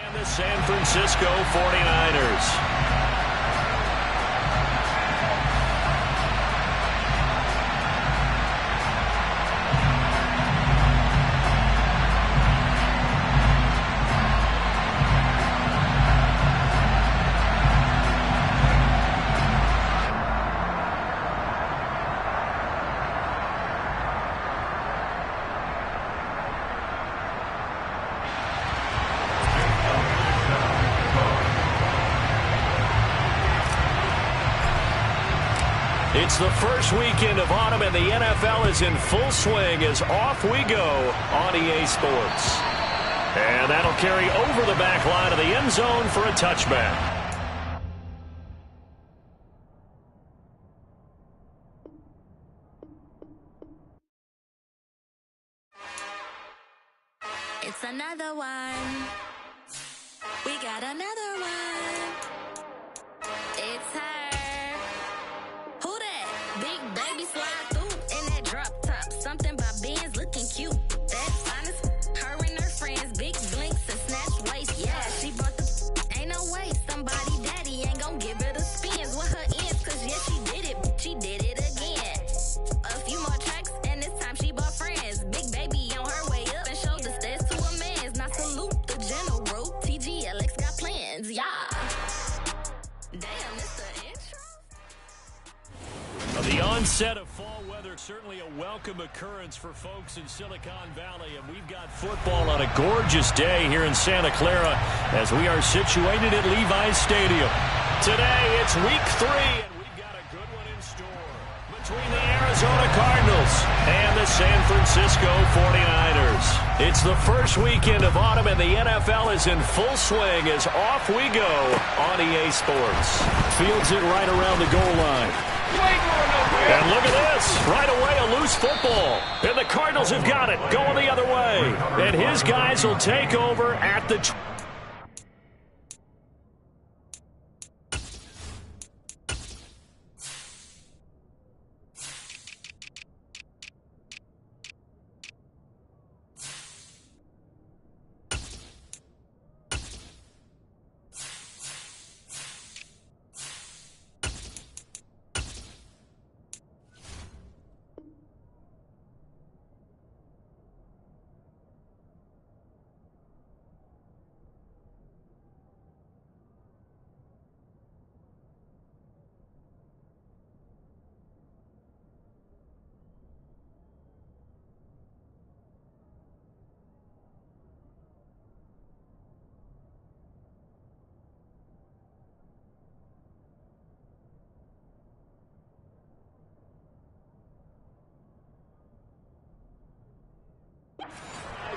And the San Francisco 49ers. It's the first weekend of autumn, and the NFL is in full swing as off we go on EA Sports. And that'll carry over the back line of the end zone for a touchback. It's another one. We got another one. It's her. Big baby slide through in that drop top. Something by Benz looking cute. That's honest. Her and her friends, big blinks and snatch waist. Yeah, she bought the. Ain't no way somebody daddy ain't gon' give her the spins with her ends. Cause yeah, she did it. She did it again. A few more tracks and this time she bought friends. Big baby on her way up and showed the stairs to a man's. Now salute the general. TGLX got plans. Yeah. Damn, it's the intro. The onset of fall weather, certainly a welcome occurrence for folks in Silicon Valley, and we've got football on a gorgeous day here in Santa Clara as we are situated at Levi's Stadium. Today, it's week 3, and we've got a good one in store between the Arizona Cardinals and the San Francisco 49ers. It's the first weekend of autumn, and the NFL is in full swing as off we go on EA Sports. Fields it right around the goal line. And look at this. Right away, a loose football. And the Cardinals have got it. Going the other way. And his guys will take over at the...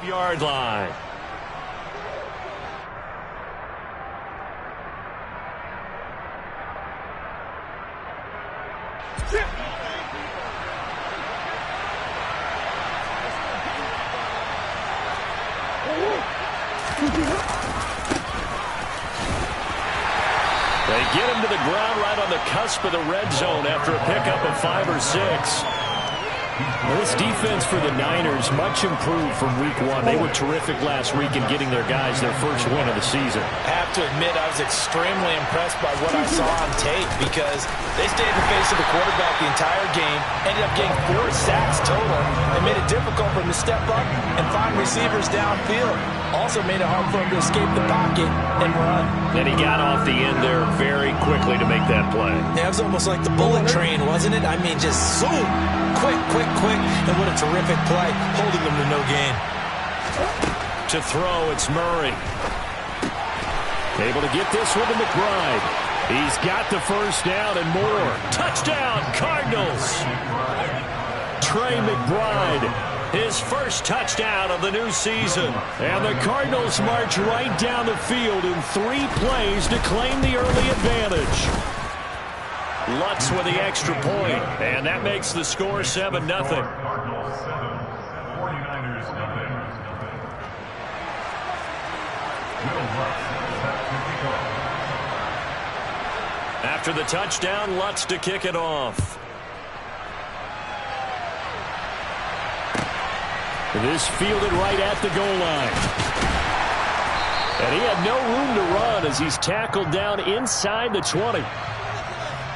Yard line. They get him to the ground right on the cusp of the red zone after a pickup of 5 or 6. Well, this defense for the Niners, much improved from week 1. They were terrific last week in getting their guys their first win of the season. I have to admit, I was extremely impressed by what I saw on tape because they stayed in the face of the quarterback the entire game, ended up getting 4 sacks total, and made it difficult for him to step up and find receivers downfield. Also made it hard for him to escape the pocket and run. And he got off the end there very quickly to make that play. Yeah, it was almost like the bullet train, wasn't it? I mean, just zoom. Quick, and what a terrific play, holding them to no gain. To throw, it's Murray. Able to get this one to McBride. He's got the first down and more. Touchdown, Cardinals! Trey McBride, his first touchdown of the new season. And the Cardinals march right down the field in 3 plays to claim the early advantage. Lutz with the extra point, and that makes the score 7-0. After the touchdown, Lutz to kick it off. This fielded right at the goal line. And he had no room to run as he's tackled down inside the 20.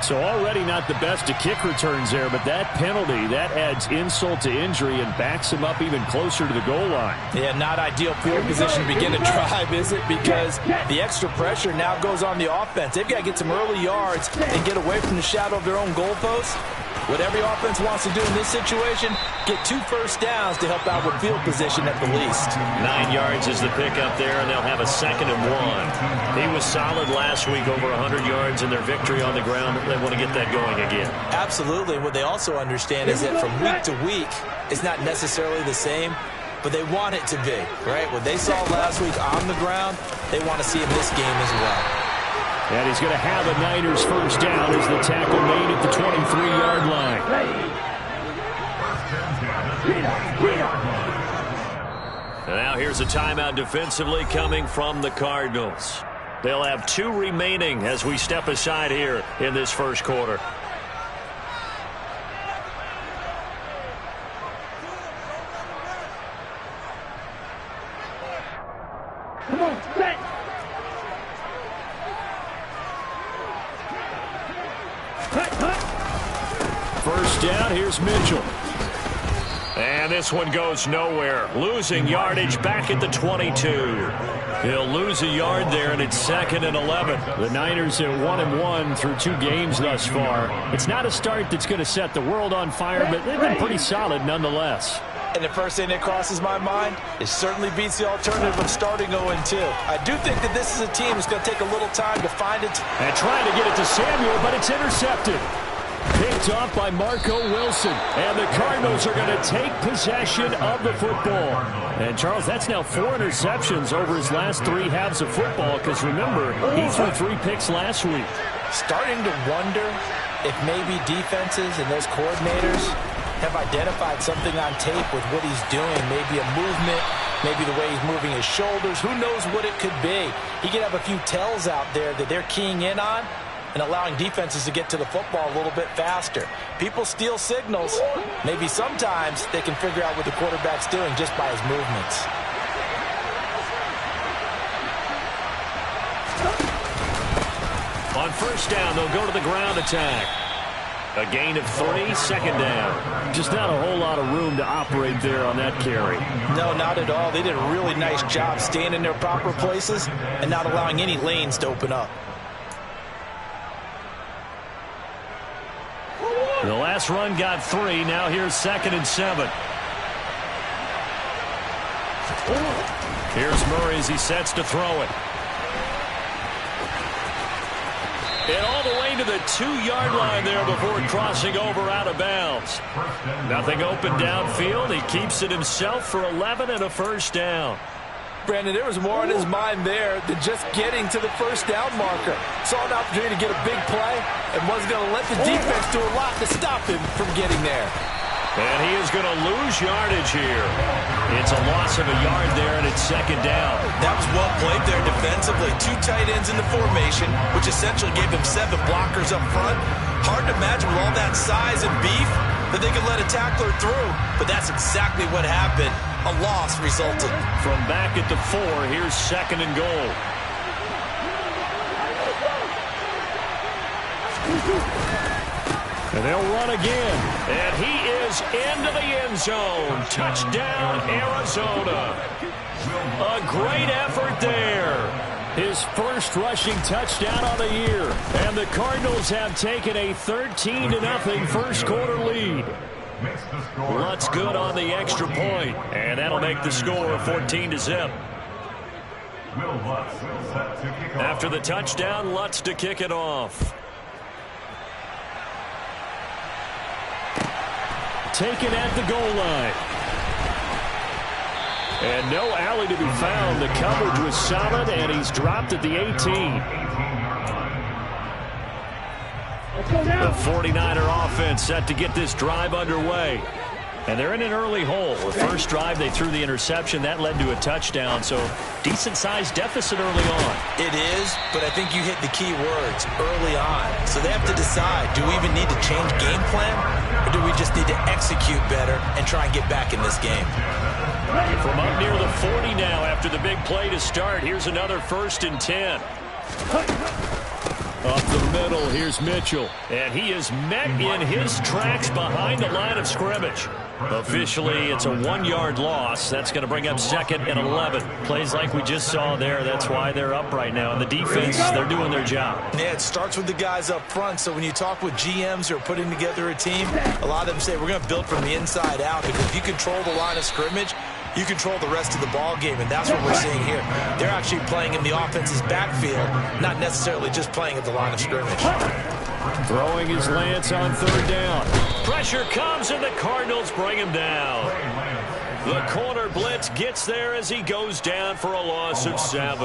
So already not the best of kick returns there, but that penalty, that adds insult to injury and backs him up even closer to the goal line. Yeah, not ideal field position to begin to drive, is it? Because the extra pressure now goes on the offense. They've got to get some early yards and get away from the shadow of their own goalposts. What every offense wants to do in this situation, get 2 first downs to help out with field position at the least. 9 yards is the pickup there, and they'll have a 2nd and 1. He was solid last week, over 100 yards in their victory on the ground. They want to get that going again. Absolutely. What they also understand is that from week to week, it's not necessarily the same, but they want it to be, right? What they saw last week on the ground, they want to see in this game as well. And he's going to have a Niners first down as the tackle made at the 23-yard line. And now here's a timeout defensively coming from the Cardinals. They'll have 2 remaining as we step aside here in this first quarter. Come on, set. First down, here's Mitchell. And this one goes nowhere. Losing yardage back at the 22. He'll lose a yard there, and it's 2nd and 11. The Niners at 1-1 through 2 games thus far. It's not a start that's going to set the world on fire, but they've been pretty solid nonetheless. And the first thing that crosses my mind, it certainly beats the alternative of starting 0-2. I do think that this is a team that's going to take a little time to find it. And trying to get it to Samuel, but it's intercepted. Picked off by Marco Wilson. And the Cardinals are going to take possession of the football. And, Charles, that's now 4 interceptions over his last 3 halves of football, because, remember, he threw 3 picks last week. Starting to wonder if maybe defenses and those coordinators have identified something on tape with what he's doing. Maybe a movement, maybe the way he's moving his shoulders. Who knows what it could be? He could have a few tells out there that they're keying in on and allowing defenses to get to the football a little bit faster. People steal signals. Maybe sometimes they can figure out what the quarterback's doing just by his movements. On first down, they'll go to the ground attack. A gain of 3, 2nd down. Just not a whole lot of room to operate there on that carry. No, not at all. They did a really nice job staying in their proper places and not allowing any lanes to open up. The last run got 3. Now here's 2nd and 7. Here's Murray as he sets to throw it. And all the way to the 2-yard line there before crossing over out of bounds. Nothing open downfield. He keeps it himself for 11 and a first down. Brandon, there was more on his mind there than just getting to the first down marker. Saw an opportunity to get a big play and was going to let the defense do a lot to stop him from getting there. And he is going to lose yardage here. It's a loss of a yard there, and it's 2nd down. That was well played there defensively. 2 tight ends in the formation, which essentially gave them 7 blockers up front. Hard to imagine with all that size and beef that they could let a tackler through. But that's exactly what happened. A loss resulted. From back at the 4, here's 2nd and goal. And they'll run again. And he is into the end zone. Touchdown, Arizona. A great effort there. His first rushing touchdown of the year. And the Cardinals have taken a 13-0 first quarter lead. Lutz good on the extra point. And that'll make the score 14-0. After the touchdown, Lutz to kick it off. Taken at the goal line. And no alley to be found. The coverage was solid, and he's dropped at the 18. The 49er offense set to get this drive underway. And they're in an early hole. The first drive, they threw the interception. That led to a touchdown, so decent-sized deficit early on. It is, but I think you hit the key words, early on. So they have to decide, do we even need to change game plan, or do we just need to execute better and try and get back in this game? From up near the 40 now after the big play to start. Here's another 1st and 10. Up the middle, here's Mitchell. And he is met in his tracks behind the line of scrimmage. Officially, it's a 1-yard loss. That's going to bring up 2nd and 11. Plays like we just saw there. That's why they're up right now. And the defense, they're doing their job. Yeah, it starts with the guys up front. So when you talk with GMs who are putting together a team, a lot of them say we're going to build from the inside out, because if you control the line of scrimmage, you control the rest of the ball game, and that's what we're seeing here. They're actually playing in the offense's backfield, not necessarily just playing at the line of scrimmage. Throwing his Lance on 3rd down. Pressure comes, and the Cardinals bring him down. The corner blitz gets there as he goes down for a loss of 7.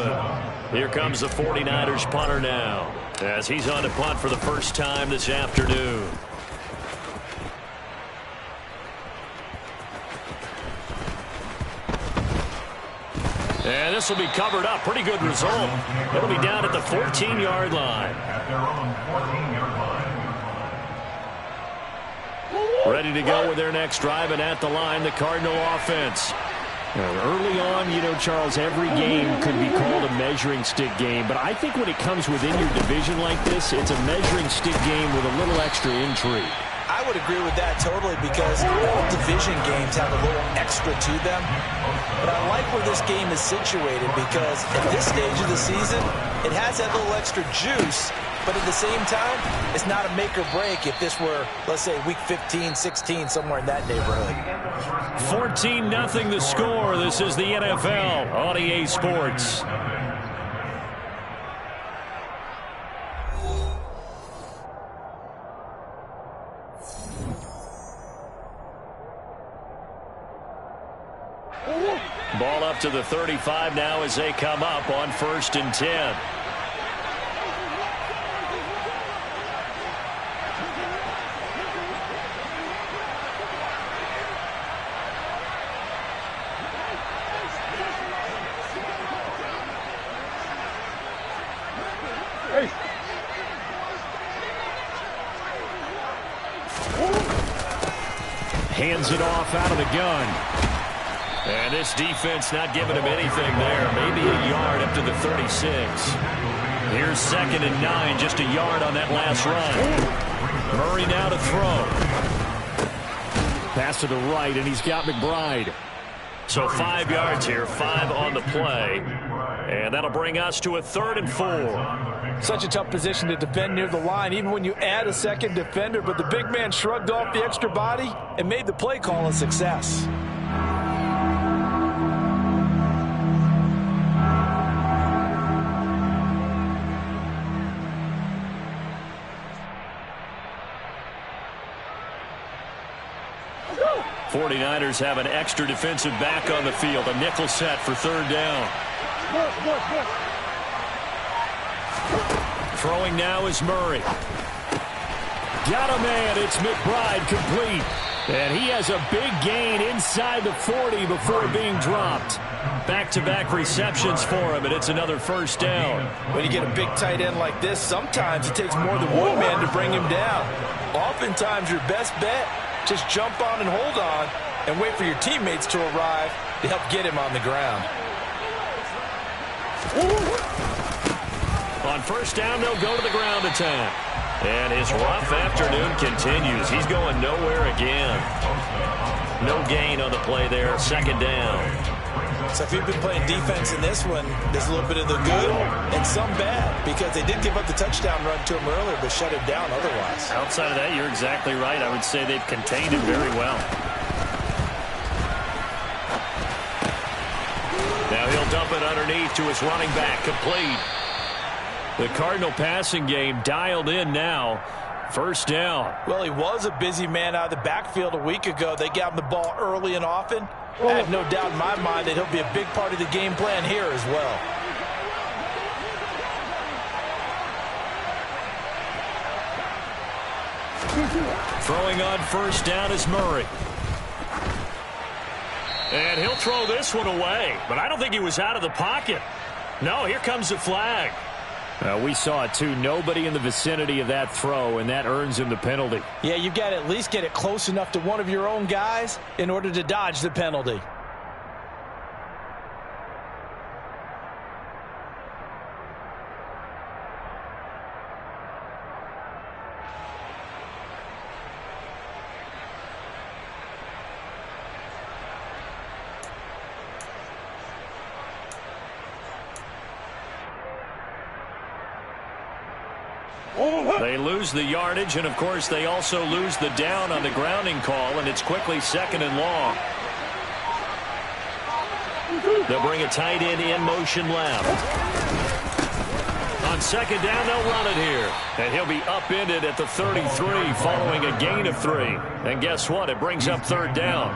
Here comes the 49ers punter now, as he's on to punt for the first time this afternoon. And this will be covered up. Pretty good result. It'll be down at the 14-yard line. Ready to go with their next drive, and at the line, the Cardinal offense. Early on, you know, Charles, every game could be called a measuring stick game, but I think when it comes within your division like this, it's a measuring stick game with a little extra intrigue. I would agree with that totally, because all division games have a little extra to them. But I like where this game is situated, because at this stage of the season, it has that little extra juice. But at the same time, it's not a make or break if this were, let's say, week 15, 16, somewhere in that neighborhood. 14-0 the score. This is the NFL on EA Sports. Ball up to the 35 now as they come up on 1st and 10. Hands it off out of the gun. And this defense not giving him anything there. Maybe a yard up to the 36. Here's 2nd and 9, just a yard on that last run. Murray now to throw. Pass to the right, and he's got McBride. So 5 yards here, 5 on the play. And that'll bring us to a 3rd and 4. Such a tough position to defend near the line, even when you add a second defender. But the big man shrugged off the extra body and made the play call a success. Woo! 49ers have an extra defensive back on the field. A nickel set for 3rd down. Throwing now is Murray. Got a man. It's McBride complete. And he has a big gain inside the 40 before being dropped. Back-to-back receptions for him, and it's another 1st down. When you get a big tight end like this, sometimes it takes more than one man to bring him down. Oftentimes your best bet, just jump on and hold on and wait for your teammates to arrive to help get him on the ground. On 1st down, they'll go to the ground attack. And his rough afternoon continues. He's going nowhere again. No gain on the play there. 2nd down. So if you've been playing defense in this one, there's a little bit of the good and some bad, because they did give up the touchdown run to him earlier, but shut him down otherwise. Outside of that, you're exactly right. I would say they've contained him very well. Now he'll dump it underneath to his running back, complete. The Cardinal passing game dialed in now. 1st down. Well, he was a busy man out of the backfield a week ago. They got him the ball early and often. I have no doubt in my mind that he'll be a big part of the game plan here as well. Throwing on 1st down is Murray. And he'll throw this one away. But I don't think he was out of the pocket. No, here comes the flag. We saw it too. Nobody in the vicinity of that throw, and that earns him the penalty. Yeah, you've got to at least get it close enough to one of your own guys in order to dodge the penalty. They lose the yardage, and, of course, they also lose the down on the grounding call, and it's quickly 2nd and long. They'll bring a tight end in motion left. On 2nd down, they'll run it here. And he'll be upended at the 33 following a gain of 3. And guess what? It brings up 3rd down.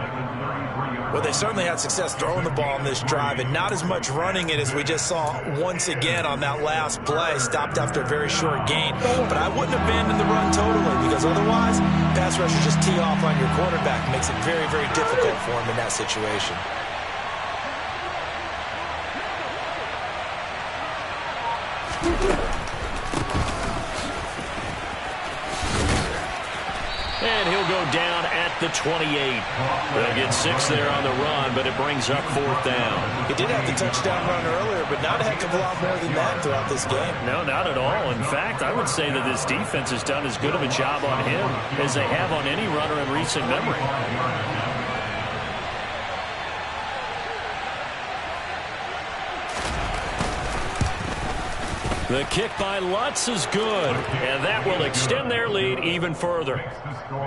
Well, they certainly had success throwing the ball in this drive and not as much running it as we just saw once again on that last play. Stopped after a very short gain. But I wouldn't abandon the run totally because otherwise, pass rushers just tee off on your quarterback. Makes it very, very difficult for him in that situation. And he'll go down at the 28. They'll get 6 there on the run, but it brings up 4th down. He did have the touchdown run earlier, but not a heck of a lot more than that throughout this game. No, not at all. In fact, I would say that this defense has done as good of a job on him as they have on any runner in recent memory. The kick by Lutz is good, and that will extend their lead even further.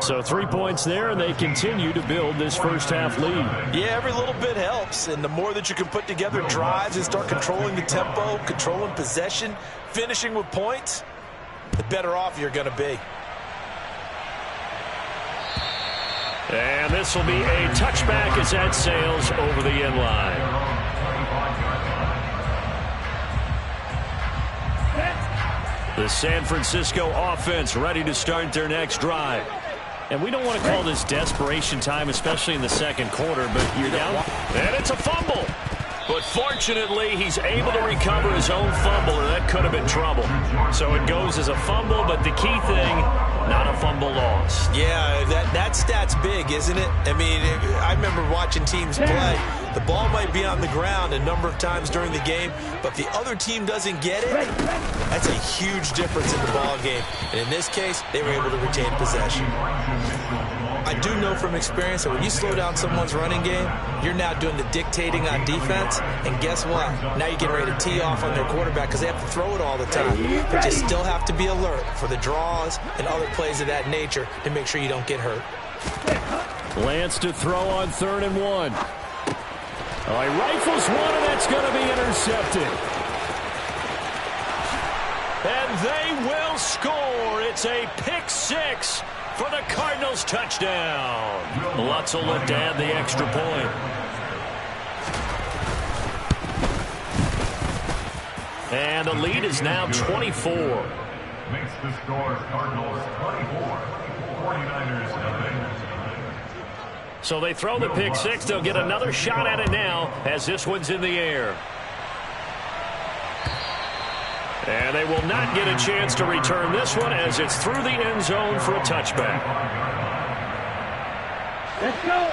So 3 points there, and they continue to build this first half lead. Yeah, every little bit helps, and the more that you can put together drives and start controlling the tempo, controlling possession, finishing with points, the better off you're going to be. And this will be a touchback as that sails over the end line. The San Francisco offense ready to start their next drive. And we don't want to call this desperation time, especially in the second quarter, but you're down. And it's a fumble. But fortunately, he's able to recover his own fumble, and that could have been trouble. So it goes as a fumble, but the key thing, not a fumble loss. Yeah, that stat's big, isn't it? I mean, I remember watching teams play. The ball might be on the ground a number of times during the game, but if the other team doesn't get it, that's a huge difference in the ball game. And in this case, they were able to retain possession. I do know from experience that when you slow down someone's running game, you're now doing the dictating on defense, and guess what? Now you're getting ready to tee off on their quarterback because they have to throw it all the time. But you still have to be alert for the draws and other plays of that nature to make sure you don't get hurt. Lance to throw on 3rd and 1. Oh, he rifles one, and that's going to be intercepted. And they will score. It's a pick 6 for the Cardinals touchdown. Lutz will look to add the extra point. And the lead is now 24. Makes the score Cardinals 24, 49ers nothing. So they throw the pick 6. They'll get another shot at it now as this one's in the air. And they will not get a chance to return this one as it's through the end zone for a touchback. Let's go.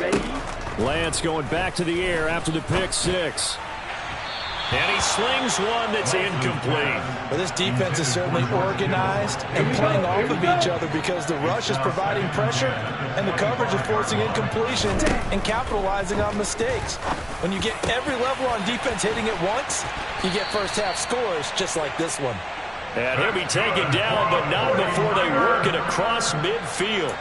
Ready? Lance going back to the air after the pick 6. And he slings one that's incomplete. Well, this defense is certainly organized and playing off of each other because the rush is providing pressure and the coverage is forcing incompletions and capitalizing on mistakes. When you get every level on defense hitting it once, you get first half scores just like this one. And he'll be taken down, but not before they work it across midfield.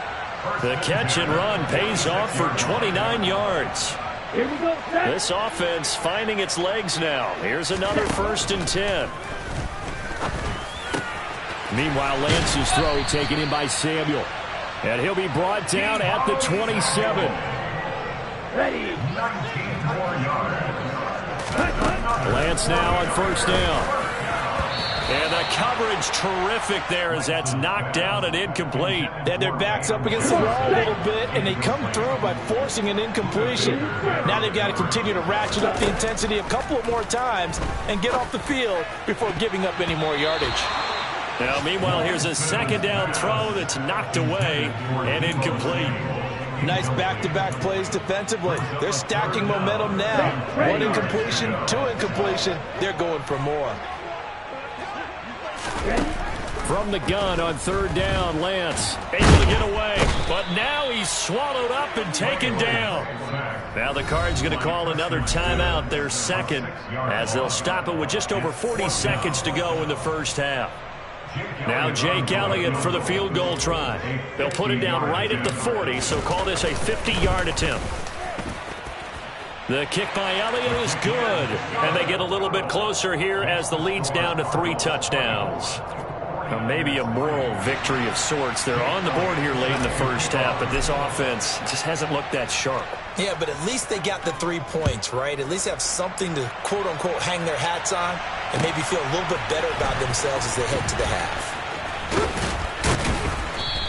The catch and run pays off for 29 yards. Here we go, set. This offense finding its legs now. Here's another 1st and 10. Meanwhile, Lance's throw taken in by Samuel. And he'll be brought down at the 27. Ready. Lance now on 1st down. And the coverage terrific there as that's knocked down and incomplete. And their back's up against the wall a little bit, and they come through by forcing an incompletion. Now they've got to continue to ratchet up the intensity a couple of more times and get off the field before giving up any more yardage. Now, meanwhile, here's a 2nd down throw that's knocked away and incomplete. Nice back-to-back plays defensively. They're stacking momentum now. 1 incompletion, 2 incompletion. They're going for more. From the gun on 3rd down, Lance able to get away. But now he's swallowed up and taken down. Now the Cards going to call another timeout, their second, as they'll stop it with just over 40 seconds to go in the first half. Now Jake Elliott for the field goal try. They'll put it down right at the 40, so call this a 50-yard attempt. The kick by Elliott is good, and they get a little bit closer here as the lead's down to 3 touchdowns. Now maybe a moral victory of sorts. They're on the board here late in the first half, but this offense just hasn't looked that sharp. Yeah, but at least they got the 3 points, right? At least have something to, quote-unquote, hang their hats on and maybe feel a little bit better about themselves as they head to the half.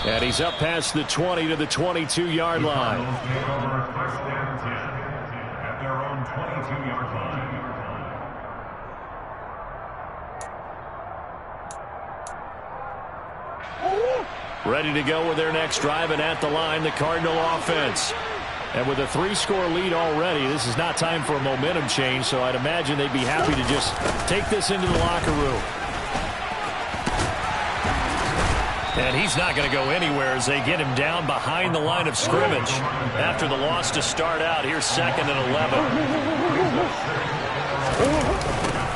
And he's up past the 20 to the 22-yard line. First down 10 at their own 22-yard line. Ready to go with their next drive, and at the line, the Cardinal offense. And with a 3-score lead already, this is not time for a momentum change, so I'd imagine they'd be happy to just take this into the locker room. And he's not going to go anywhere as they get him down behind the line of scrimmage. After the loss to start out, here's 2nd and 11.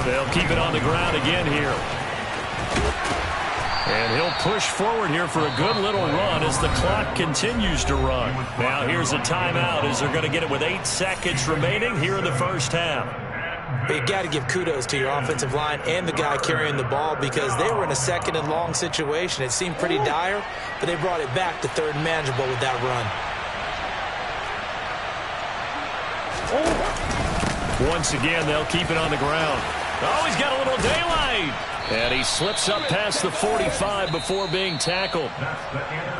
They'll keep it on the ground again here. And he'll push forward here for a good little run as the clock continues to run. Now here's a timeout as they're going to get it with 8 seconds remaining here in the first half. But you got to give kudos to your offensive line and the guy carrying the ball because they were in a 2nd and long situation. It seemed pretty dire, but they brought it back to 3rd and manageable with that run. Once again, they'll keep it on the ground. Oh, he's got a little daylight. And he slips up past the 45 before being tackled.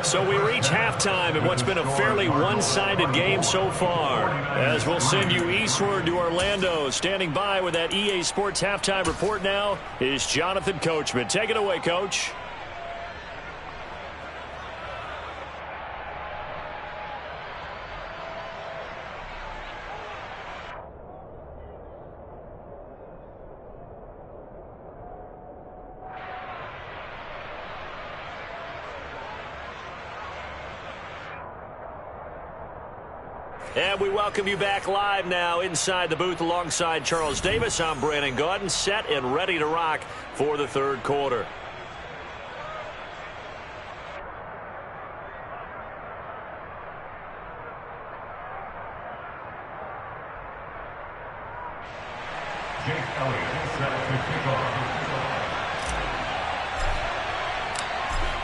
So we reach halftime in what's been a fairly one-sided game so far. As we'll send you eastward to Orlando. Standing by with that EA Sports halftime report now is Jonathan Coachman. Take it away, Coach. And we welcome you back live now inside the booth alongside Charles Davis. I'm Brandon Gaudin, set and ready to rock for the 3rd quarter. Jake Elliott set to kick off.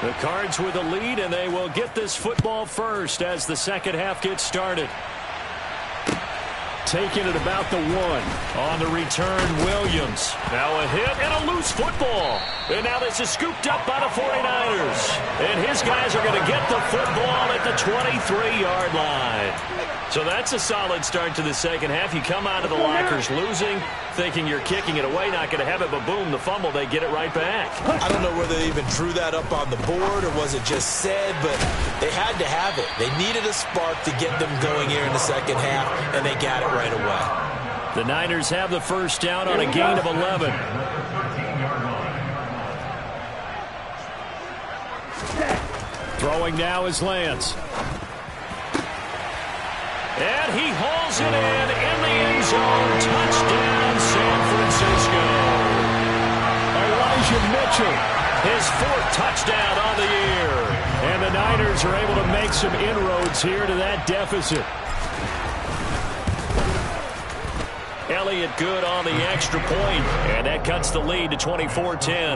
The Cards with a lead, and they will get this football first as the second half gets started. Taking it about the 1. On the return, Williams. Now a hit and a loose football. And now this is scooped up by the 49ers. And his guys are going to get the football at the 23-yard line. So that's a solid start to the second half. You come out of the lockers losing, thinking you're kicking it away, not going to have it, but boom, the fumble, they get it right back. I don't know whether they even drew that up on the board or was it just said, but they had to have it. They needed a spark to get them going here in the second half, and they got it right away. The Niners have the first down on a gain of 11. Throwing now is Lance. And he hauls it in the end zone. Touchdown, San Francisco. Elijah Mitchell, his 4th touchdown on the year. And the Niners are able to make some inroads here to that deficit. Elliott good on the extra point, and that cuts the lead to 24-10.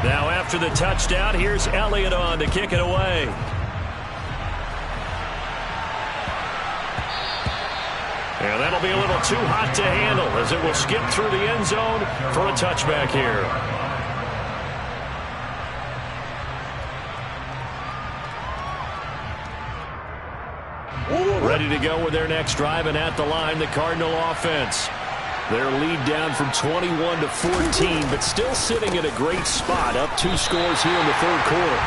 Now after the touchdown, here's Elliott on to kick it away. And that'll be a little too hot to handle as it will skip through the end zone for a touchback here. Ready to go with their next drive, and at the line, the Cardinal offense. Their lead down from 21 to 14, but still sitting at a great spot, up 2 scores here in the third quarter.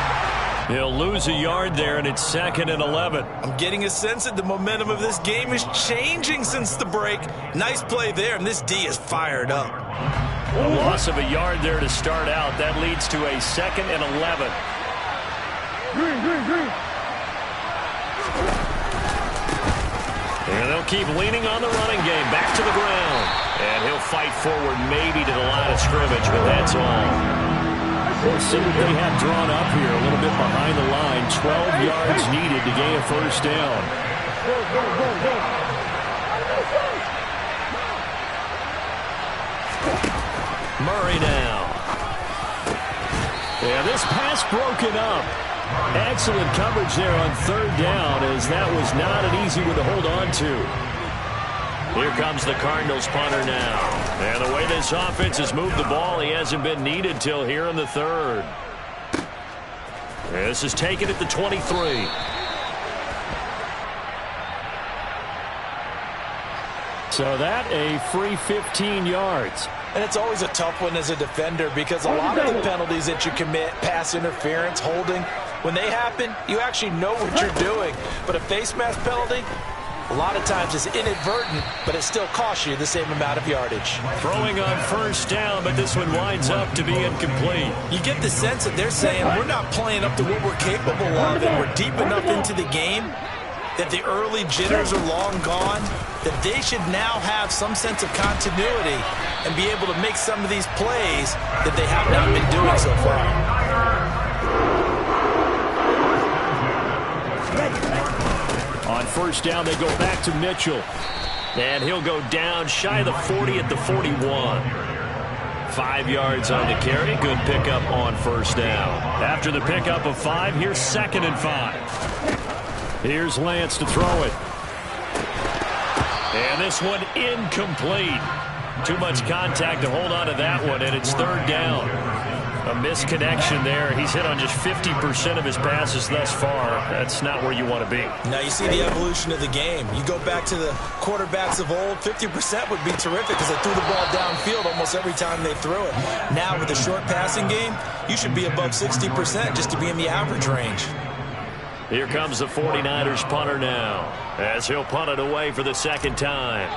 He'll lose a yard there, and it's 2nd and 11. I'm getting a sense that the momentum of this game is changing since the break. Nice play there, and this D is fired up. A loss of a yard there to start out. That leads to a 2nd and 11. And they'll keep leaning on the running game. Back to the ground. And he'll fight forward maybe to the line of scrimmage, but that's all. We'll see what they have drawn up here. A little bit behind the line. 12 yards needed to gain a first down. Murray now. Yeah, this pass broken up. Excellent coverage there on 3rd down, as that was not an easy one to hold on to. Here comes the Cardinals punter now. And the way this offense has moved the ball, he hasn't been needed till here in the 3rd. This is taken at the 23. So that a free 15 yards. And it's always a tough one as a defender because a lot of the penalties that you commit, pass interference, holding, when they happen, you actually know what you're doing. But a face mask penalty, a lot of times it's inadvertent, but it still costs you the same amount of yardage. Throwing on first down, but this one winds up to be incomplete. You get the sense that they're saying we're not playing up to what we're capable of, and we're deep enough into the game that the early jitters are long gone, that they should now have some sense of continuity and be able to make some of these plays that they have not been doing so far. On first down, they go back to Mitchell. And he'll go down shy of the 40 at the 41. 5 yards on the carry. Good pickup on first down. After the pickup of 5, here's 2nd and 5. Here's Lance to throw it. And this one incomplete. Too much contact to hold on to that one, and it's 3rd down. A misconnection there. He's hit on just 50% of his passes thus far. That's not where you want to be. Now you see the evolution of the game. You go back to the quarterbacks of old, 50% would be terrific because they threw the ball downfield almost every time they threw it. Now with the short passing game, you should be above 60% just to be in the average range. Here comes the 49ers punter now, as he'll punt it away for the 2nd time.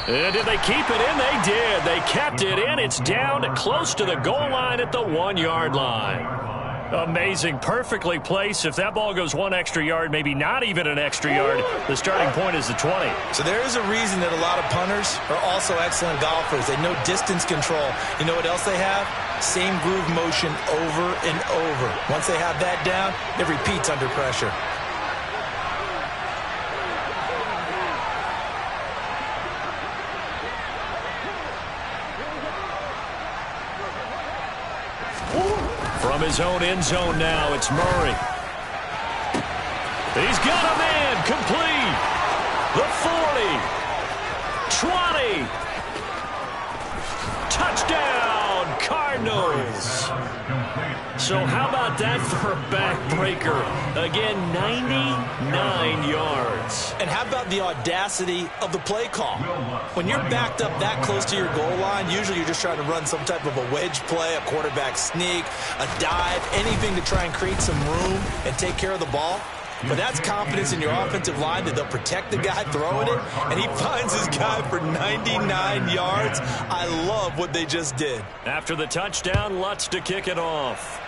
And did they keep it in? They did. They kept it in. It's down close to the goal line at the 1-yard line. Amazing. Perfectly placed. If that ball goes 1 extra yard, maybe not even an extra yard, the starting point is the 20. So there is a reason that a lot of punters are also excellent golfers. They know distance control. You know what else they have? Same groove motion over and over. Once they have that down, it repeats under pressure. From his own end zone now, it's Murray. He's got a man complete. The 40. 20. Touchdown, Cardinals. So how about that for a backbreaker? Again, 99 yards. And how about the audacity of the play call? When you're backed up that close to your goal line, usually you're just trying to run some type of a wedge play, a quarterback sneak, a dive, anything to try and create some room and take care of the ball. But that's confidence in your offensive line that they'll protect the guy throwing it, and he finds his guy for 99 yards. I love what they just did. After the touchdown, Lutz to kick it off.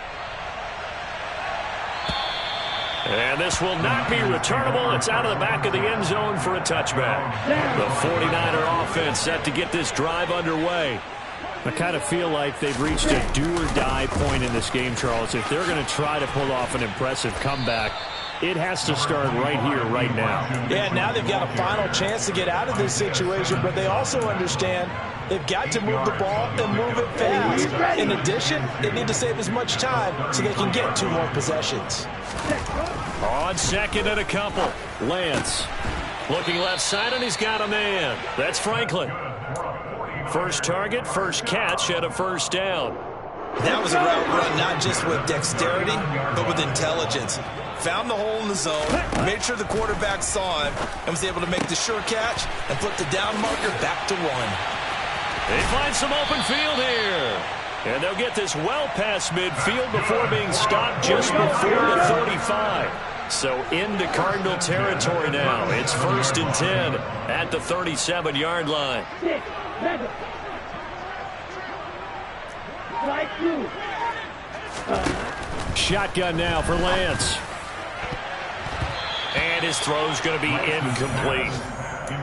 And this will not be returnable. It's out of the back of the end zone for a touchback. The 49er offense set to get this drive underway. I kind of feel like they've reached a do-or-die point in this game, Charles. If they're going to try to pull off an impressive comeback, it has to start right here, right now. Yeah, now they've got a final chance to get out of this situation, but they also understand they've got to move the ball and move it fast. In addition, they need to save as much time so they can get 2 more possessions. On 2nd and a couple, Lance looking left side, and he's got a man. That's Franklin. First target, first catch, and a first down. That was a route run not just with dexterity, but with intelligence. Found the hole in the zone, made sure the quarterback saw him, and was able to make the sure catch and flip the down marker back to 1. They find some open field here. And they'll get this well past midfield before being stopped just before the 35. So into Cardinal territory now. It's 1st and 10 at the 37-yard line. 6 seconds. Strike 2. Shotgun now for Lance. And his throw's going to be incomplete.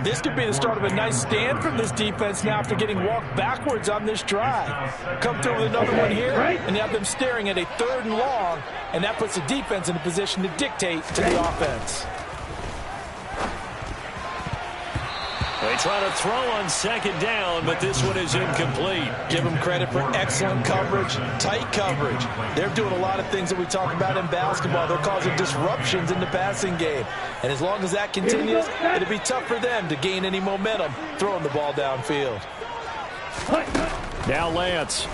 This could be the start of a nice stand from this defense now after getting walked backwards on this drive. Come through with another one here, and you have them staring at a 3rd and long, and that puts the defense in a position to dictate to the offense. They try to throw on 2nd down, but this one is incomplete. Give them credit for excellent coverage, tight coverage. They're doing a lot of things that we talk about in basketball. They're causing disruptions in the passing game. And as long as that continues, it'll be tough for them to gain any momentum throwing the ball downfield. Now Lance.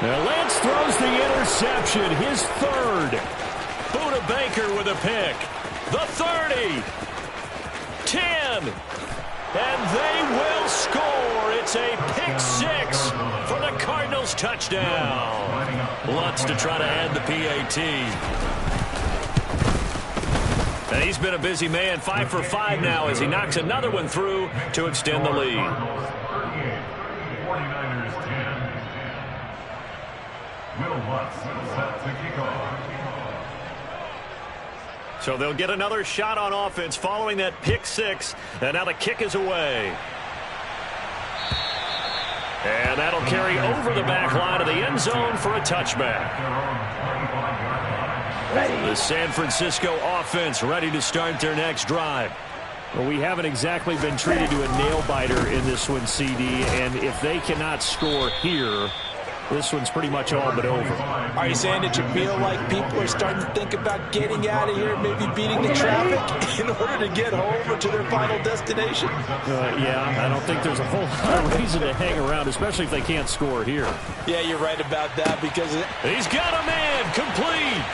Now Lance throws the interception, his 3rd. Buda Baker with a pick. The 30. 10, and they will score. It's a pick 6 for the Cardinals touchdown. Lutz to try to add the PAT. And he's been a busy man, 5 for 5 now as he knocks another one through to extend the lead. 49ers 10. Will Lutz set to kick off. So they'll get another shot on offense following that pick 6. And now the kick is away. And that'll carry over the back line of the end zone for a touchback. The San Francisco offense ready to start their next drive. Well, we haven't exactly been treated to a nail-biter in this one, CD. And if they cannot score here, this one's pretty much all but over. Are you saying that you feel like people are starting to think about getting out of here, maybe beating the traffic in order to get home or to their final destination? Yeah, I don't think there's a whole lot of reason to hang around, especially if they can't score here. Yeah, you're right about that because he's got a man complete.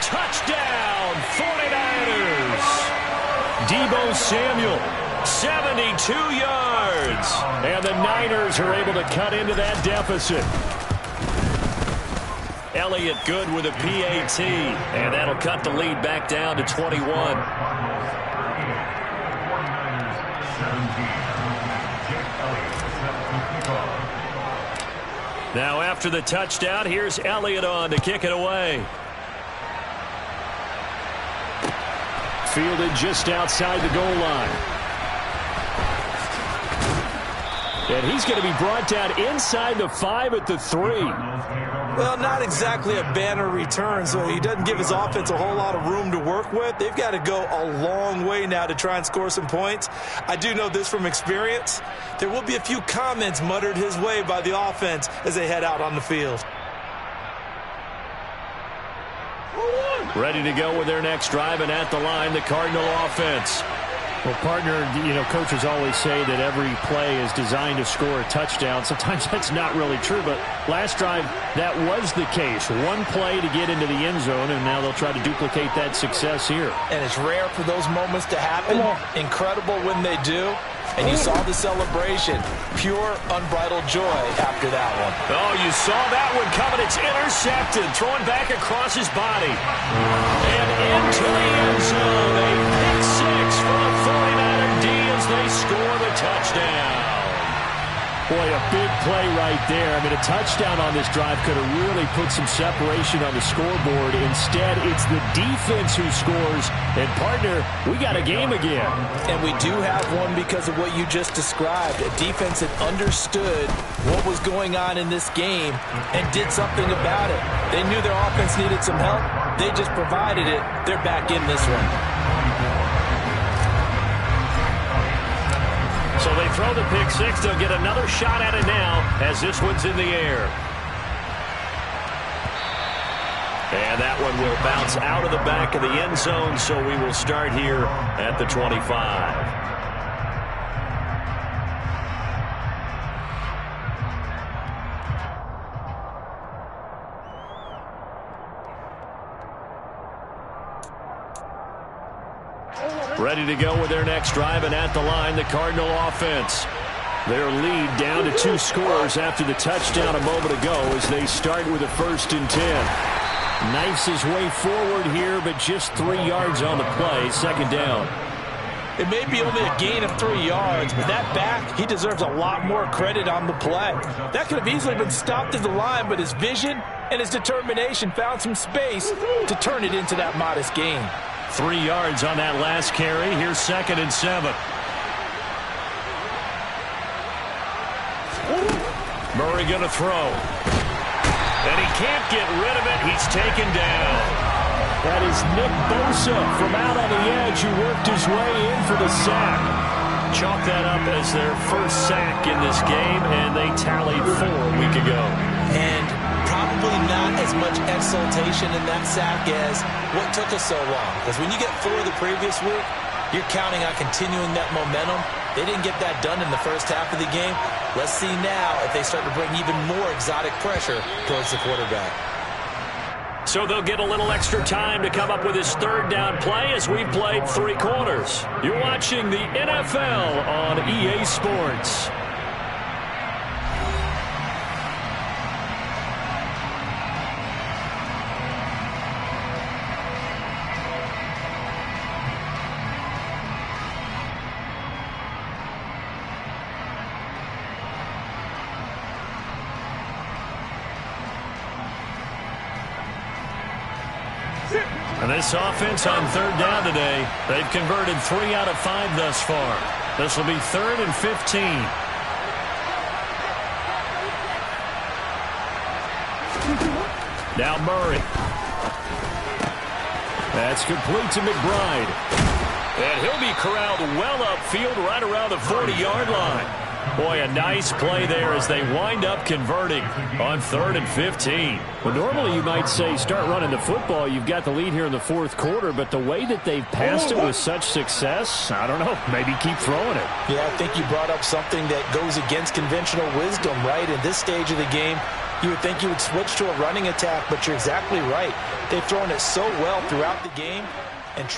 Touchdown, 49ers. Deebo Samuel. 72 yards. And the Niners are able to cut into that deficit. Elliott good with a PAT. And that'll cut the lead back down to 21. Now after the touchdown, here's Elliott on to kick it away. Fielded just outside the goal line. And he's going to be brought down inside the 5 at the 3. Well, not exactly a banner return, so he doesn't give his offense a whole lot of room to work with. They've got to go a long way now to try and score some points. I do know this from experience. There will be a few comments muttered his way by the offense as they head out on the field. Ready to go with their next drive, and at the line, the Cardinal offense. Well, partner, coaches always say that every play is designed to score a touchdown. Sometimes that's not really true, but last drive, that was the case. One play to get into the end zone, and now they'll try to duplicate that success here. And it's rare for those moments to happen. Incredible when they do. And you saw the celebration. Pure, unbridled joy after that one. Oh, you saw that one coming. It's intercepted. Thrown back across his body. And into the end zone. A pick 6 for the 49er D as they score the touchdown. Boy, a big play right there. I mean, a touchdown on this drive could have really put some separation on the scoreboard. Instead, it's the defense who scores. And, partner, we got a game again. And we do have one because of what you just described. A defense that understood what was going on in this game and did something about it. They knew their offense needed some help. They just provided it. They're back in this one. So they throw the pick 6. They'll get another shot at it now as this one's in the air. And that one will bounce out of the back of the end zone, so we will start here at the 25. Ready to go with their next drive, and at the line, the Cardinal offense. Their lead down to 2 scores after the touchdown a moment ago as they start with a 1st and 10. Knifes his way forward here, but just 3 yards on the play. 2nd down. It may be only a gain of 3 yards, but that back, he deserves a lot more credit on the play. That could have easily been stopped at the line, but his vision and his determination found some space to turn it into that modest gain. 3 yards on that last carry. Here's 2nd and 7. Murray going to throw. And he can't get rid of it. He's taken down. That is Nick Bosa from out on the edge who worked his way in for the sack. Chalk that up as their first sack in this game, and they tallied 4 a week ago. And probably not as much exultation in that sack as what took us so long. Because when you get 4 the previous week, you're counting on continuing that momentum. They didn't get that done in the first half of the game. Let's see now if they start to bring even more exotic pressure towards the quarterback. So they'll get a little extra time to come up with his 3rd down play as we've played 3 quarters. You're watching the NFL on EA Sports. And this offense on 3rd down today, they've converted 3 out of 5 thus far. This will be 3rd and 15. Now Murray. That's complete to McBride. And he'll be corralled well upfield right around the 40-yard line. Boy, a nice play there as they wind up converting on 3rd and 15. Well, normally you might say start running the football. You've got the lead here in the 4th quarter, but the way that they've passed it with such success, I don't know, maybe keep throwing it. Yeah, I think you brought up something that goes against conventional wisdom, right? In this stage of the game, you would think you would switch to a running attack, but you're exactly right. They've thrown it so well throughout the game and